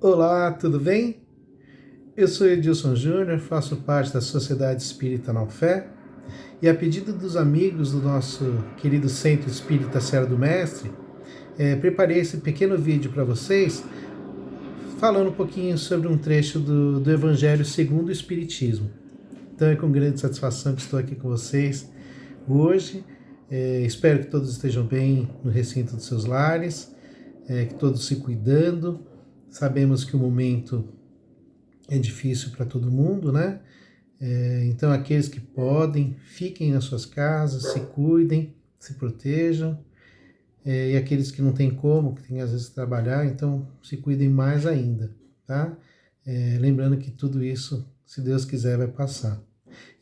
Olá, tudo bem? Eu sou Edilson Júnior, faço parte da Sociedade Espírita Não Fé e a pedido dos amigos do nosso querido Centro Espírita Serra do Mestre, preparei esse pequeno vídeo para vocês falando um pouquinho sobre um trecho do Evangelho segundo o Espiritismo. Então é com grande satisfação que estou aqui com vocês hoje. Espero que todos estejam bem no recinto dos seus lares, que todos se cuidando. Sabemos que o momento é difícil para todo mundo, né? Então, aqueles que podem, fiquem nas suas casas, se cuidem, se protejam. E aqueles que não têm como, que têm às vezes que trabalhar, então se cuidem mais ainda, tá? Lembrando que tudo isso, se Deus quiser, vai passar.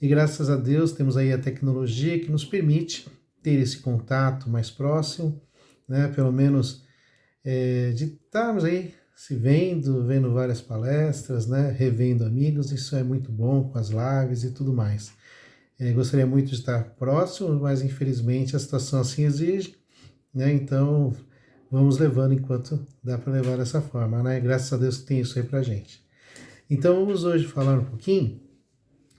E graças a Deus temos aí a tecnologia que nos permite ter esse contato mais próximo, né? Pelo menos de estarmos aí se vendo várias palestras, né? Revendo amigos, isso é muito bom com as lives e tudo mais. Gostaria muito de estar próximo, mas infelizmente a situação assim exige, né? Então vamos levando enquanto dá para levar dessa forma, né? Graças a Deus que tem isso aí pra gente. Então vamos hoje falar um pouquinho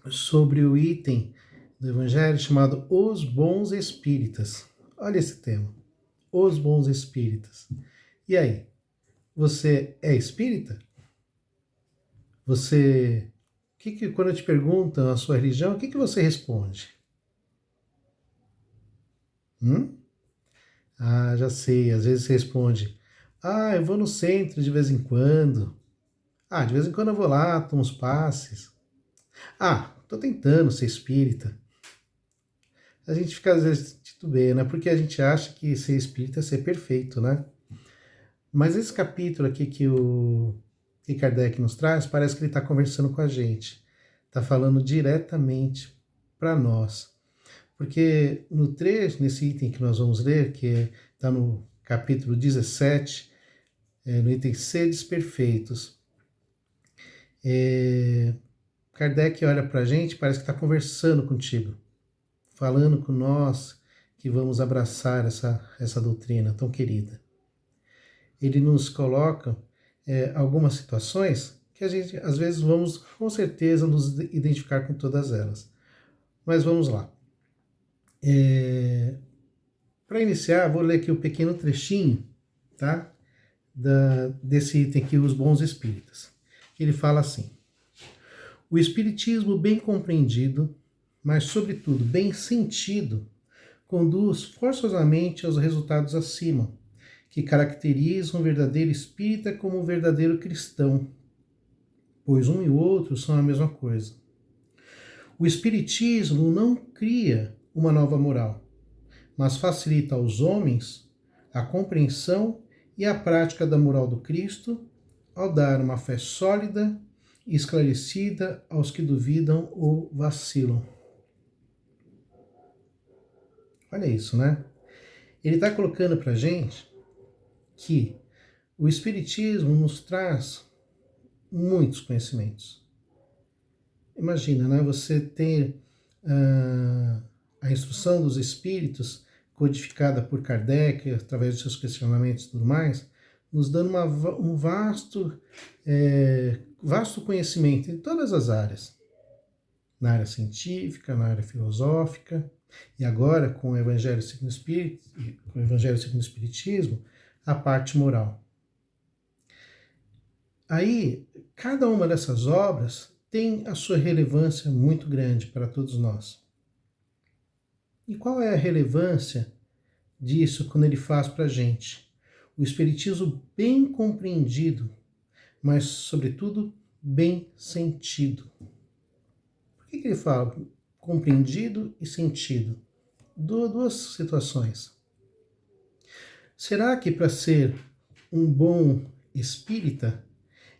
sobre o item do Evangelho chamado Os Bons Espíritas. Olha esse tema, Os Bons Espíritas. E aí, você é espírita? Você, quando te perguntam a sua religião, o que você responde? Hum? Ah, já sei, às vezes você responde, eu vou no centro de vez em quando. Ah, de vez em quando eu vou lá, tomo uns passes. Ah, tô tentando ser espírita. A gente fica às vezes titubeia, né? Porque a gente acha que ser espírita é ser perfeito, né? Mas esse capítulo aqui que Kardec nos traz, parece que ele está conversando com a gente. Está falando diretamente para nós. Porque no trecho, nesse item que nós vamos ler, que está no capítulo 17, no item Sedes Perfeitos, Kardec olha para a gente, parece que está conversando contigo, falando com nós que vamos abraçar essa doutrina tão querida. Ele nos coloca algumas situações que a gente, às vezes, vamos com certeza nos identificar com todas elas. Mas vamos lá. Para iniciar, vou ler aqui um pequeno trechinho, tá? Desse item aqui, Os Bons Espíritas. Ele fala assim: o Espiritismo bem compreendido, mas sobretudo bem sentido, conduz forçosamente aos resultados acima, que caracterizam o verdadeiro espírita como o verdadeiro cristão, pois um e o outro são a mesma coisa. O Espiritismo não cria uma nova moral, mas facilita aos homens a compreensão e a prática da moral do Cristo ao dar uma fé sólida e esclarecida aos que duvidam ou vacilam. Olha isso, né? Ele está colocando para a gente que o Espiritismo nos traz muitos conhecimentos. Imagina, né? Você ter a instrução dos Espíritos codificada por Kardec através dos seus questionamentos e tudo mais, nos dando um vasto conhecimento em todas as áreas, na área científica, na área filosófica, e agora com o Evangelho segundo o Espiritismo, a parte moral. Aí, cada uma dessas obras tem a sua relevância muito grande para todos nós. E qual é a relevância disso quando ele faz para a gente? O Espiritismo bem compreendido, mas, sobretudo, bem sentido. Por que ele fala compreendido e sentido? Duas situações. Será que para ser um bom espírita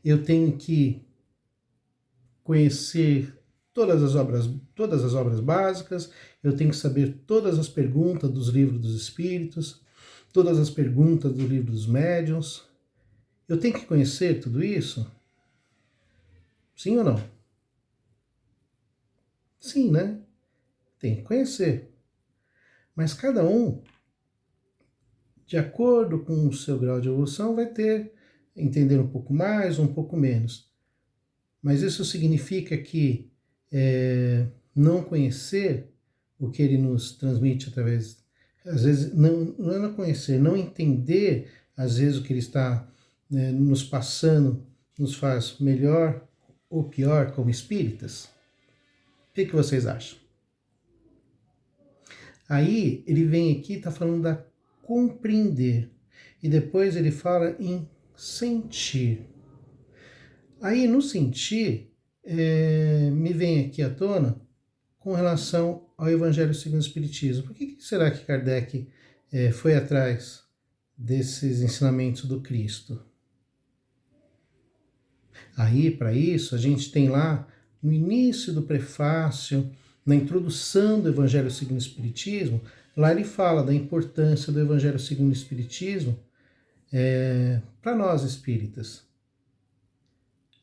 eu tenho que conhecer todas as obras básicas, eu tenho que saber todas as perguntas dos livros dos espíritos, todas as perguntas do livro dos médiuns? Eu tenho que conhecer tudo isso? Sim ou não? Sim, né? Tem que conhecer. Mas cada um, de acordo com o seu grau de evolução, vai ter entender um pouco mais ou um pouco menos. Mas isso significa que não conhecer o que ele nos transmite através, às vezes, não é não conhecer, não entender, às vezes, o que ele está nos passando, nos faz melhor ou pior como espíritas? O que vocês acham? Aí ele vem aqui, está falando da compreender, e depois ele fala em sentir. Aí no sentir, me vem aqui à tona com relação ao Evangelho segundo o Espiritismo. Por que será que Kardec foi atrás desses ensinamentos do Cristo? Aí, para isso, a gente tem lá, no início do prefácio, na introdução do Evangelho segundo o Espiritismo, lá ele fala da importância do Evangelho segundo o Espiritismo para nós espíritas.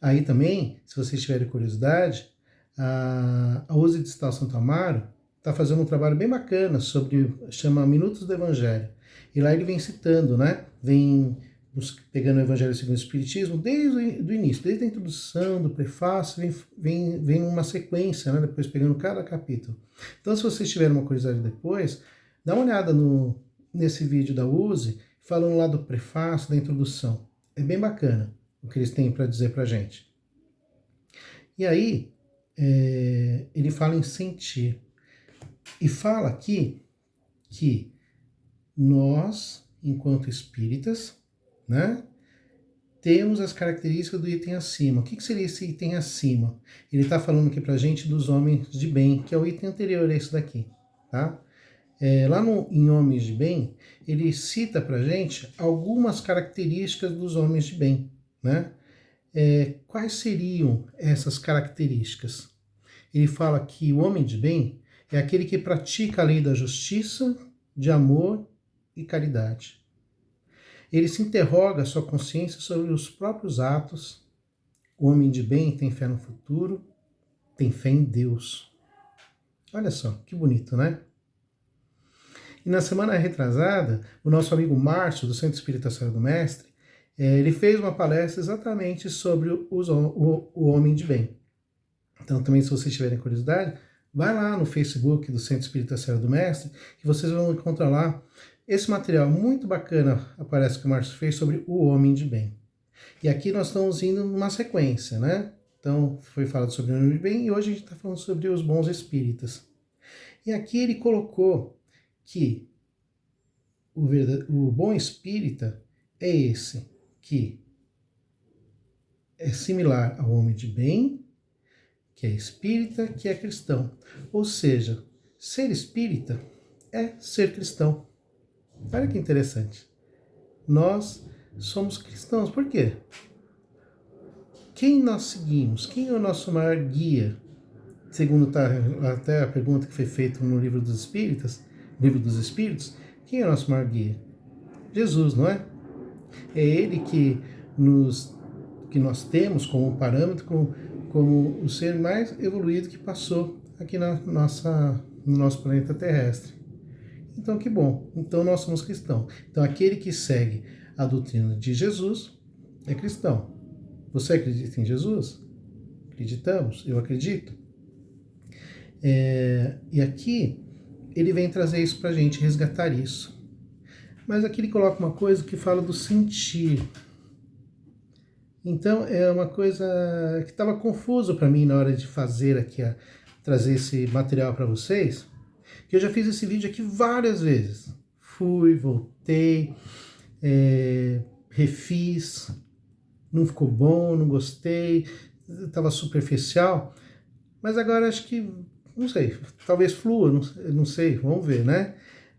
Aí também, se vocês tiverem curiosidade, a USE Distal Santo Amaro está fazendo um trabalho bem bacana chama Minutos do Evangelho. E lá ele vem citando, né? Vem pegando o Evangelho segundo o Espiritismo desde o início, desde a introdução, do prefácio, vem uma sequência, né? Depois pegando cada capítulo. Então, se vocês tiverem uma curiosidade depois, dá uma olhada nesse vídeo da USE, falando lá do prefácio, da introdução. É bem bacana o que eles têm para dizer para a gente. E aí, ele fala em sentir. E fala aqui que nós, enquanto espíritas, né, temos as características do item acima. O que seria esse item acima? Ele está falando aqui para a gente dos homens de bem, que é o item anterior a esse daqui. Tá? Lá em Homens de Bem, ele cita para a gente algumas características dos homens de bem. Né? Quais seriam essas características? Ele fala que o homem de bem é aquele que pratica a lei da justiça, de amor e caridade. Ele se interroga a sua consciência sobre os próprios atos. O homem de bem tem fé no futuro, tem fé em Deus. Olha só, que bonito, né? E na semana retrasada, o nosso amigo Márcio, do Centro Espírita Serra do Mestre, ele fez uma palestra exatamente sobre o homem de bem. Então também, se vocês tiverem curiosidade, vai lá no Facebook do Centro Espírita Serra do Mestre, que vocês vão encontrar lá esse material muito bacana, aparece que o Márcio fez sobre o homem de bem. E aqui nós estamos indo numa sequência, né? Então, foi falado sobre o homem de bem e hoje a gente está falando sobre os bons espíritas. E aqui ele colocou que o bom espírita é esse, que é similar ao homem de bem, que é espírita, que é cristão. Ou seja, ser espírita é ser cristão. Olha que interessante. Nós somos cristãos. Por quê? Quem nós seguimos? Quem é o nosso maior guia? Segundo até a pergunta que foi feita no Livro dos Espíritos, quem é o nosso maior guia? Jesus, não é? É Ele que nós temos como parâmetro, como o ser mais evoluído que passou aqui no nosso planeta terrestre. Então, que bom. Então, nós somos cristãos. Então, aquele que segue a doutrina de Jesus é cristão. Você acredita em Jesus? Acreditamos? Eu acredito. E aqui, ele vem trazer isso para a gente, resgatar isso. Mas aqui ele coloca uma coisa que fala do sentir. Então, é uma coisa que estava confuso para mim na hora de fazer aqui, trazer esse material para vocês, que eu já fiz esse vídeo aqui várias vezes. Fui, voltei, refiz, não ficou bom, não gostei, estava superficial, mas agora acho que, não sei, talvez flua, não sei, vamos ver, né?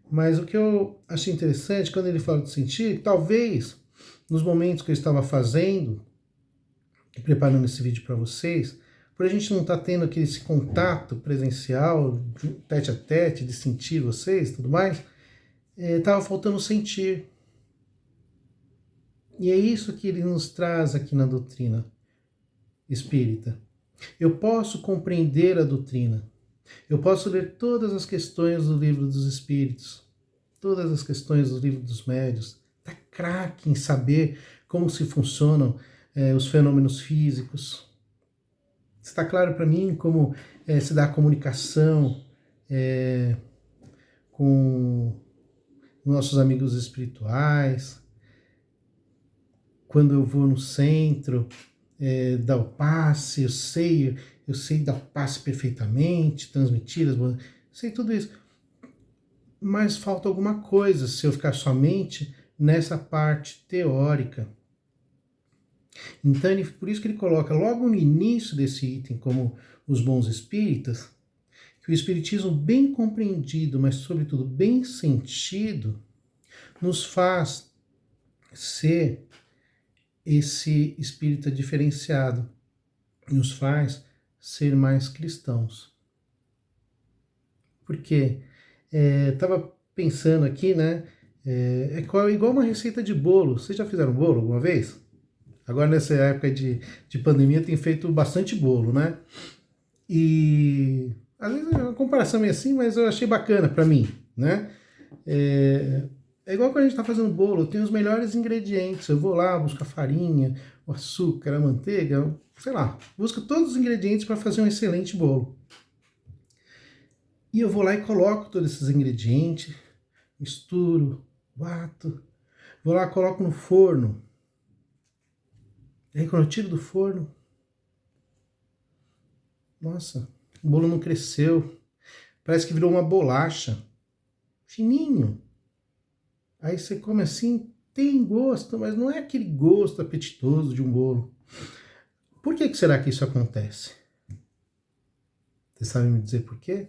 Mas o que eu achei interessante, quando ele fala de sentir, talvez nos momentos que eu estava fazendo, preparando esse vídeo para vocês, por a gente não estar tendo esse contato presencial, tete a tete, de sentir vocês e tudo mais, estava faltando sentir. E é isso que ele nos traz aqui na doutrina espírita. Eu posso compreender a doutrina. Eu posso ler todas as questões do Livro dos Espíritos, todas as questões do Livro dos Médiuns. Está craque em saber como se funcionam os fenômenos físicos. Está claro para mim como se dá a comunicação com nossos amigos espirituais. Quando eu vou no centro dar o passe, eu sei dar o passe perfeitamente, transmitir sei tudo isso. Mas falta alguma coisa se eu ficar somente nessa parte teórica. Então, por isso que ele coloca logo no início desse item, como os bons espíritas, que o espiritismo bem compreendido, mas sobretudo bem sentido, nos faz ser esse espírita diferenciado, nos faz ser mais cristãos. Porque estava pensando aqui, né? É igual uma receita de bolo. Vocês já fizeram bolo alguma vez? Agora, nessa época de pandemia, tem feito bastante bolo, né? E às vezes a comparação é assim, mas eu achei bacana para mim, né? É igual quando a gente está fazendo bolo, eu tenho os melhores ingredientes. Eu vou lá, busco a farinha, o açúcar, a manteiga, sei lá, busco todos os ingredientes para fazer um excelente bolo. E eu vou lá e coloco todos esses ingredientes, misturo, bato, vou lá, coloco no forno. E aí quando eu tiro do forno, nossa, o bolo não cresceu, parece que virou uma bolacha, fininho. Aí você come assim, tem gosto, mas não é aquele gosto apetitoso de um bolo. Por que será que isso acontece? Você sabe me dizer por quê?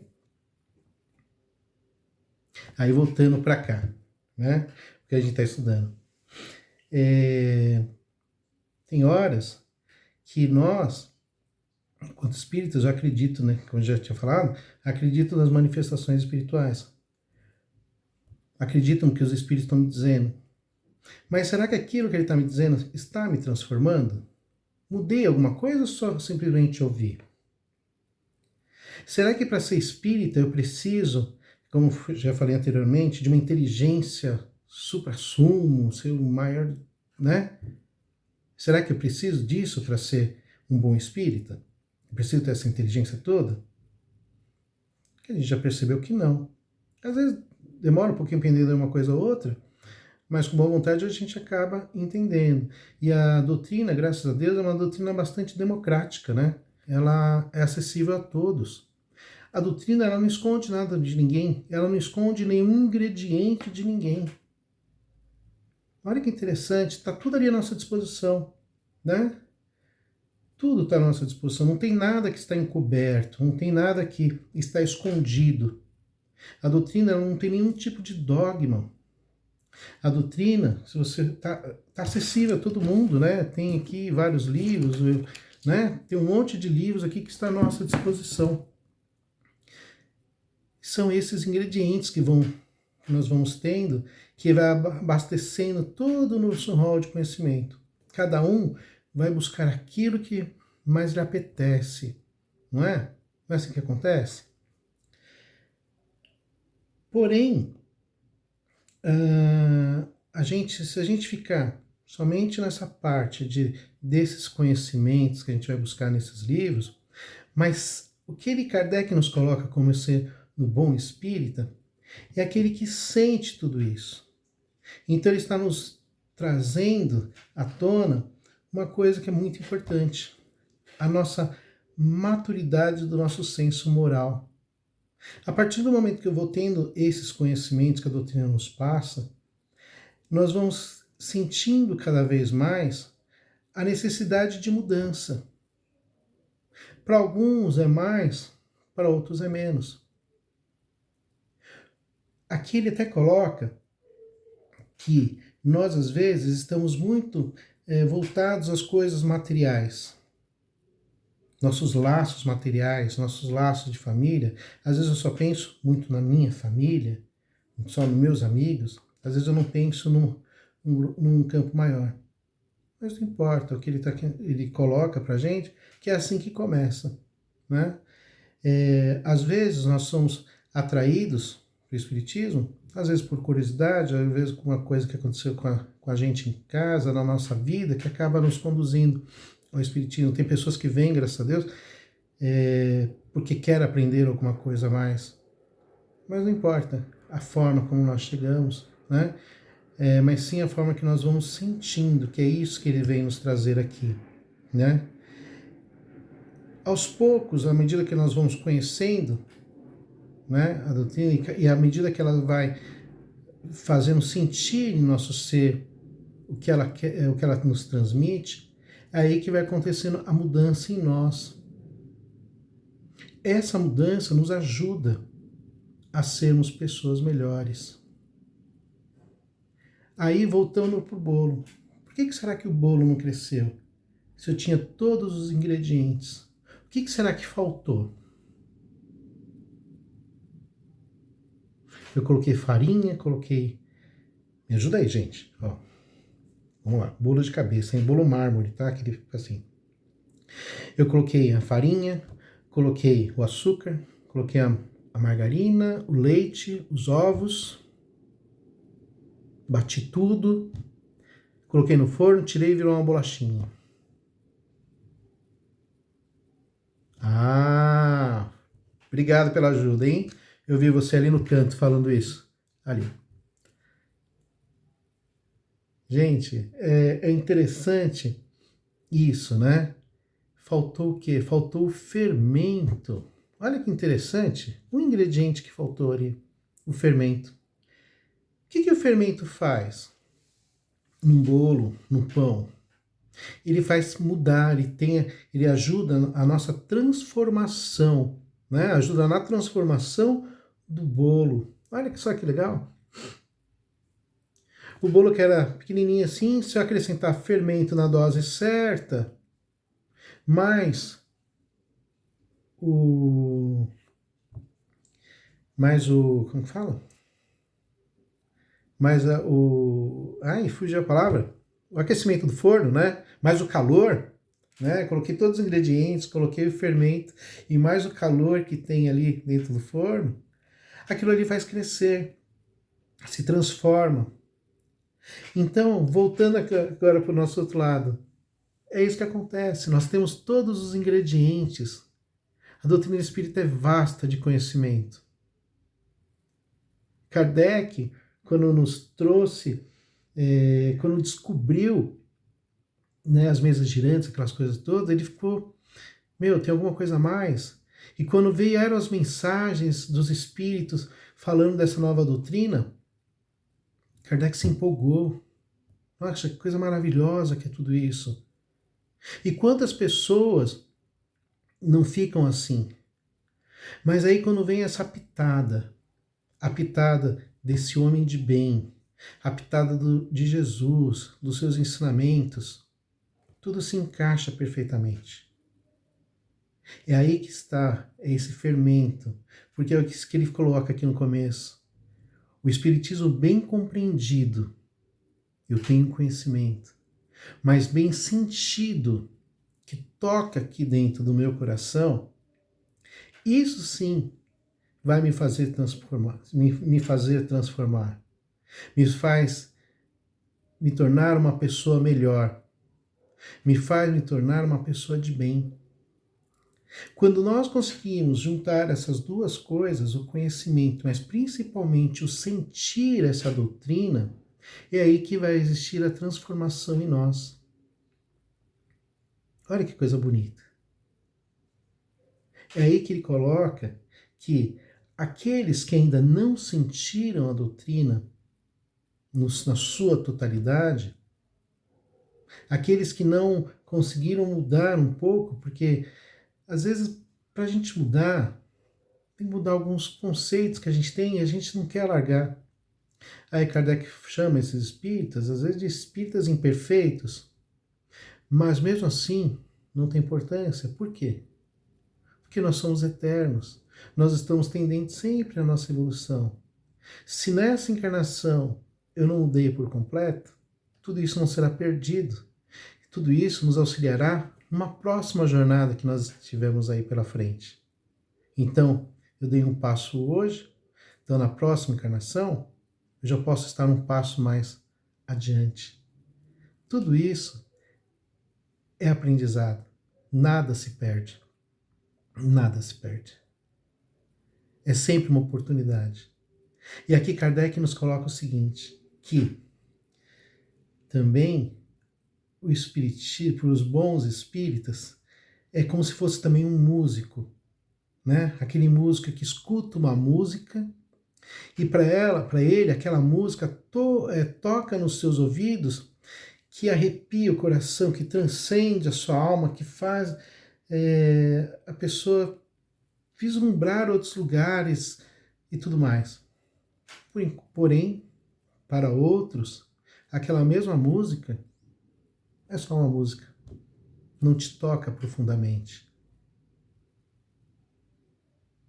Aí voltando para cá, né? Porque a gente está estudando. Tem horas que nós, enquanto espíritas, eu acredito, né? Como eu já tinha falado, acredito nas manifestações espirituais. Acredito no que os espíritos estão me dizendo. Mas será que aquilo que ele está me dizendo está me transformando? Mudei alguma coisa ou só simplesmente ouvi? Será que para ser espírita eu preciso, como já falei anteriormente, de uma inteligência supra-sumo, ser o maior, né? Será que eu preciso disso para ser um bom espírita? Eu preciso ter essa inteligência toda? Que a gente já percebeu que não. Às vezes demora um pouquinho para entender uma coisa ou outra, mas com boa vontade a gente acaba entendendo. E a doutrina, graças a Deus, é uma doutrina bastante democrática, né? Ela é acessível a todos. A doutrina, ela não esconde nada de ninguém, ela não esconde nenhum ingrediente de ninguém. Olha que interessante, está tudo ali à nossa disposição, né? Tudo está à nossa disposição, não tem nada que está encoberto, não tem nada que está escondido. A doutrina ela não tem nenhum tipo de dogma. A doutrina, se você tá acessível a todo mundo, né? Tem aqui vários livros, né? Tem um monte de livros aqui que está à nossa disposição. São esses ingredientes que nós vamos tendo, que vai abastecendo todo o nosso rol de conhecimento. Cada um vai buscar aquilo que mais lhe apetece, não é? Não é assim que acontece? Porém, se a gente ficar somente nessa parte desses conhecimentos que a gente vai buscar nesses livros, mas o que Kardec nos coloca como ser no bom espírita é aquele que sente tudo isso. Então ele está nos trazendo à tona uma coisa que é muito importante, a nossa maturidade do nosso senso moral. A partir do momento que eu vou tendo esses conhecimentos que a doutrina nos passa, nós vamos sentindo cada vez mais a necessidade de mudança. Para alguns é mais, para outros é menos. Aqui ele até coloca que nós, às vezes, estamos muito voltados às coisas materiais. Nossos laços materiais, nossos laços de família. Às vezes eu só penso muito na minha família, só nos meus amigos. Às vezes eu não penso num campo maior. Mas não importa, o que ele coloca pra gente, que é assim que começa, né? Às vezes nós somos atraídos para o Espiritismo às vezes por curiosidade, às vezes com uma coisa que aconteceu com a gente em casa, na nossa vida, que acaba nos conduzindo ao Espiritismo. Tem pessoas que vêm, graças a Deus, porque quer aprender alguma coisa a mais. Mas não importa a forma como nós chegamos, né? Mas sim a forma que nós vamos sentindo, que é isso que ele vem nos trazer aqui, né? Aos poucos, à medida que nós vamos conhecendo, né, a doutrina, e à medida que ela vai fazendo sentir em nosso ser o que ela quer, o que ela nos transmite, é aí que vai acontecendo a mudança em nós. Essa mudança nos ajuda a sermos pessoas melhores. Aí, voltando para o bolo. Por que será que o bolo não cresceu? Se eu tinha todos os ingredientes. O que será que faltou? Eu coloquei farinha, coloquei... Me ajuda aí, gente. Ó. Vamos lá. Bolo de cabeça, hein? Bolo mármore, tá? Aquele assim. Eu coloquei a farinha, coloquei o açúcar, coloquei a margarina, o leite, os ovos, bati tudo, coloquei no forno, tirei e virou uma bolachinha. Ah, obrigado pela ajuda, hein? Eu vi você ali no canto falando isso. Ali. Gente, é interessante isso, né? Faltou o quê? Faltou o fermento. Olha que interessante. Um ingrediente que faltou ali, o fermento. O que o fermento faz num bolo, num pão? Ele faz mudar, ele ajuda a nossa transformação, né? Ajuda na transformação do bolo. Olha só que legal. O bolo que era pequenininho assim, se eu acrescentar fermento na dose certa, mais o... como fala? Ai, fugiu a palavra. O aquecimento do forno, né? Mais o calor, né? Coloquei todos os ingredientes, coloquei o fermento e mais o calor que tem ali dentro do forno, aquilo ali faz crescer, se transforma. Então, voltando agora para o nosso outro lado, é isso que acontece. Nós temos todos os ingredientes. A doutrina espírita é vasta de conhecimento. Kardec, quando nos trouxe, quando descobriu, né, as mesas girantes, aquelas coisas todas, ele ficou, tem alguma coisa a mais? E quando vieram as mensagens dos espíritos falando dessa nova doutrina, Kardec se empolgou. Nossa, que coisa maravilhosa que é tudo isso. E quantas pessoas não ficam assim? Mas aí quando vem essa pitada, a pitada desse homem de bem, a pitada de Jesus, dos seus ensinamentos, tudo se encaixa perfeitamente. É aí que está esse fermento, porque é o que ele coloca aqui no começo. O Espiritismo bem compreendido, eu tenho conhecimento, mas bem sentido, que toca aqui dentro do meu coração, isso sim vai me fazer transformar, me fazer transformar, me faz me tornar uma pessoa melhor, me faz me tornar uma pessoa de bem. Quando nós conseguimos juntar essas duas coisas, o conhecimento, mas principalmente o sentir essa doutrina, é aí que vai existir a transformação em nós. Olha que coisa bonita. É aí que ele coloca que aqueles que ainda não sentiram a doutrina na sua totalidade, aqueles que não conseguiram mudar um pouco, porque às vezes para a gente mudar, tem que mudar alguns conceitos que a gente tem e a gente não quer largar. Aí Kardec chama esses espíritas, às vezes de espíritas imperfeitos, mas mesmo assim não tem importância. Por quê? Porque nós somos eternos, nós estamos tendentes sempre à nossa evolução. Se nessa encarnação eu não mudei por completo, tudo isso não será perdido. Tudo isso nos auxiliará numa próxima jornada que nós tivemos aí pela frente. Então, eu dei um passo hoje, então na próxima encarnação, eu já posso estar um passo mais adiante. Tudo isso é aprendizado. Nada se perde. Nada se perde. É sempre uma oportunidade. E aqui Kardec nos coloca o seguinte, que também o espiritismo, para os bons espíritas, é como se fosse também um músico, né? Aquele músico que escuta uma música e para ele, aquela música toca nos seus ouvidos, que arrepia o coração, que transcende a sua alma, que faz a pessoa vislumbrar outros lugares e tudo mais. Porém, para outros, aquela mesma música é só uma música, não te toca profundamente.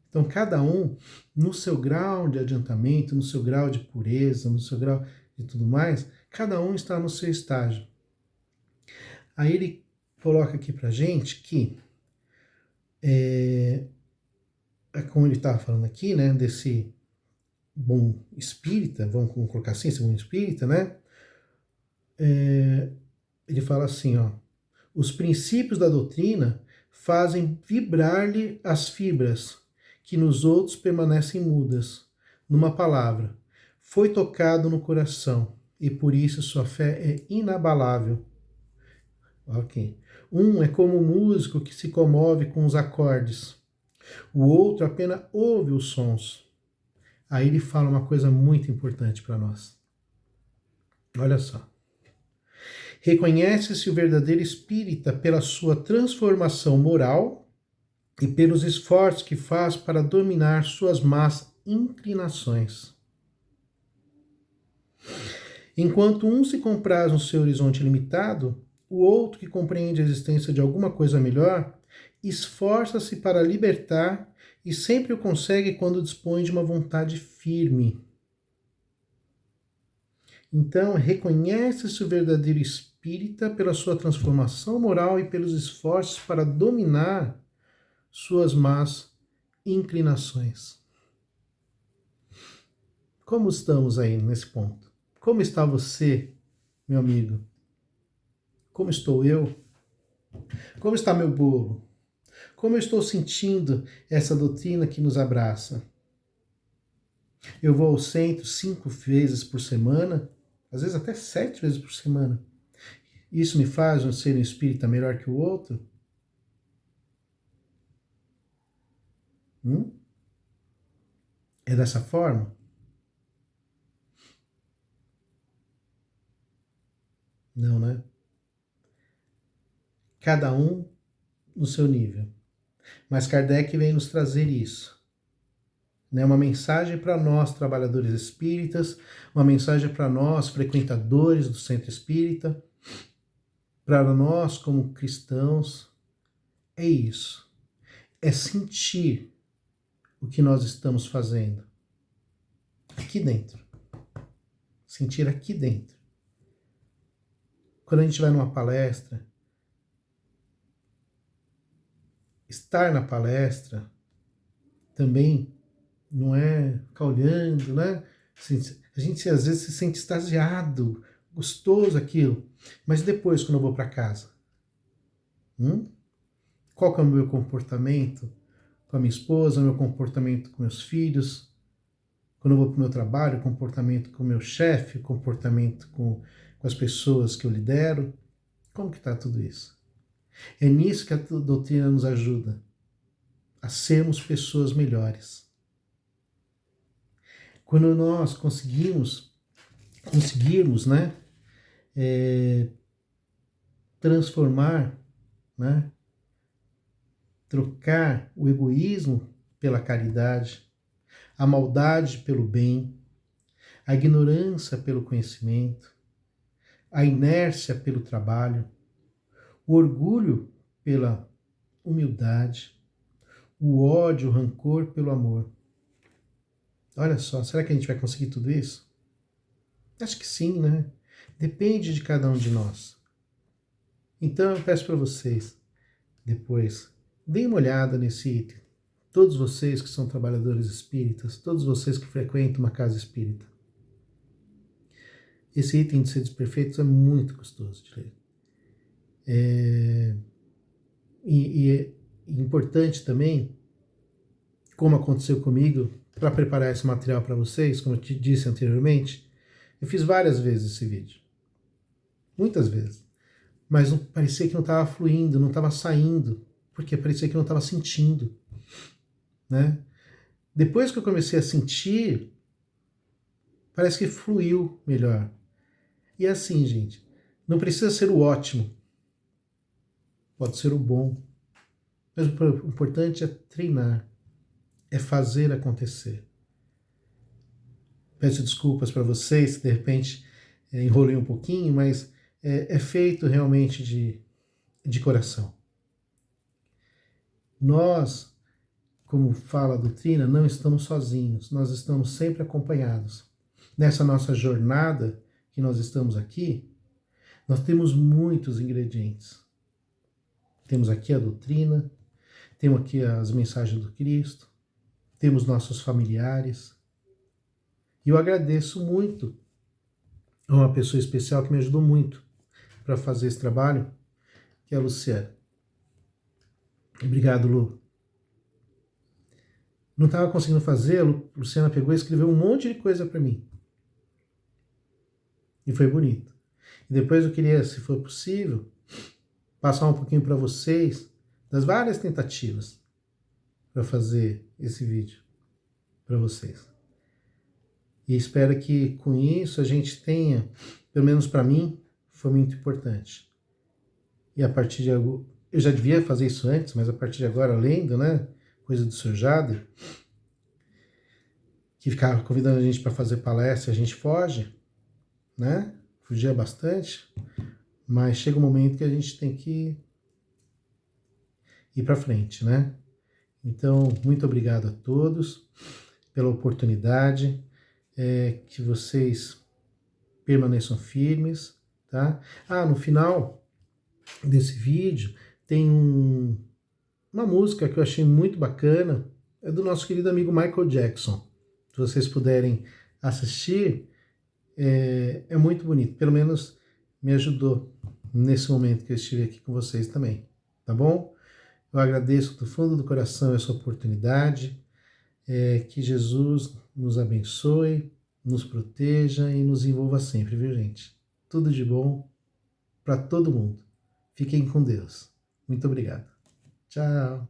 Então, cada um, no seu grau de adiantamento, no seu grau de pureza, no seu grau de tudo mais, cada um está no seu estágio. Aí ele coloca aqui pra gente que, como ele estava falando aqui, né, desse bom espírita, vamos colocar assim, esse bom espírita, né, ele fala assim, ó, os princípios da doutrina fazem vibrar-lhe as fibras, que nos outros permanecem mudas. Numa palavra, foi tocado no coração, e por isso sua fé é inabalável. Ok. Um é como o músico que se comove com os acordes. O outro apenas ouve os sons. Aí ele fala uma coisa muito importante para nós. Olha só. Reconhece-se o verdadeiro espírita pela sua transformação moral e pelos esforços que faz para dominar suas más inclinações. Enquanto um se compraz no seu horizonte limitado, o outro, que compreende a existência de alguma coisa melhor, esforça-se para libertar e sempre o consegue quando dispõe de uma vontade firme. Então, reconhece-se o verdadeiro espírita pela sua transformação moral e pelos esforços para dominar suas más inclinações. Como estamos aí nesse ponto? Como está você, meu amigo? Como estou eu? Como está meu bolo? Como eu estou sentindo essa doutrina que nos abraça? Eu vou ao centro 5 vezes por semana, às vezes até 7 vezes por semana. Isso me faz um ser um espírita melhor que o outro? É dessa forma? Não, né? Cada um no seu nível. Mas Kardec vem nos trazer isso. Né? Uma mensagem para nós, trabalhadores espíritas, uma mensagem para nós, frequentadores do centro espírita, para nós, como cristãos. É isso. É sentir o que nós estamos fazendo aqui dentro. Sentir aqui dentro. Quando a gente vai numa palestra, estar na palestra também não é ficar olhando, né? A gente às vezes se sente extasiado, gostoso aquilo, mas depois, quando eu vou para casa, qual que é o meu comportamento com a minha esposa, o meu comportamento com meus filhos, quando eu vou para o meu trabalho, o comportamento com o meu chefe, o comportamento com as pessoas que eu lidero, como que está tudo isso? É nisso que a doutrina nos ajuda, a sermos pessoas melhores. Quando nós conseguirmos, né, transformar, né, trocar o egoísmo pela caridade, a maldade pelo bem, a ignorância pelo conhecimento, a inércia pelo trabalho, o orgulho pela humildade, o ódio, o rancor pelo amor. Olha só, será que a gente vai conseguir tudo isso? Acho que sim, né? Depende de cada um de nós. Então eu peço para vocês, depois, deem uma olhada nesse item. Todos vocês que são trabalhadores espíritas, todos vocês que frequentam uma casa espírita. Esse item de seres perfeitos é muito gostoso de ler. E é importante também, como aconteceu comigo, para preparar esse material para vocês, como eu te disse anteriormente, eu fiz várias vezes esse vídeo. Muitas vezes. Mas não, parecia que não estava fluindo, não estava saindo, porque parecia que não estava sentindo, né? Depois que eu comecei a sentir, parece que fluiu melhor. E é assim, gente, não precisa ser o ótimo, pode ser o bom. Mas o importante é treinar, é fazer acontecer. Peço desculpas para vocês, se de repente enrolei um pouquinho, mas é feito realmente de coração. Nós, como fala a doutrina, não estamos sozinhos, nós estamos sempre acompanhados. Nessa nossa jornada que nós estamos aqui, nós temos muitos ingredientes. Temos aqui a doutrina, temos aqui as mensagens do Cristo, temos nossos familiares. E eu agradeço muito a uma pessoa especial que me ajudou muito para fazer esse trabalho, que é a Luciana. Obrigado, Lu. Não estava conseguindo fazer, a Luciana pegou e escreveu um monte de coisa para mim. E foi bonito. E depois eu queria, se for possível, passar um pouquinho para vocês das várias tentativas para fazer esse vídeo para vocês. E espero que com isso a gente tenha, pelo menos para mim, foi muito importante. E a partir de agora, eu já devia fazer isso antes, mas a partir de agora, lendo, né, coisa do Sr. Jader, que ficava convidando a gente para fazer palestra, a gente foge, né? Fugia bastante, mas chega um momento que a gente tem que ir para frente, né? Então, muito obrigado a todos pela oportunidade, que vocês permaneçam firmes, tá? No final desse vídeo tem uma música que eu achei muito bacana, é do nosso querido amigo Michael Jackson. Se vocês puderem assistir, é muito bonito, pelo menos me ajudou nesse momento que eu estive aqui com vocês também, tá bom? Eu agradeço do fundo do coração essa oportunidade, que Jesus nos abençoe, nos proteja e nos envolva sempre, viu, gente? Tudo de bom para todo mundo. Fiquem com Deus. Muito obrigado. Tchau.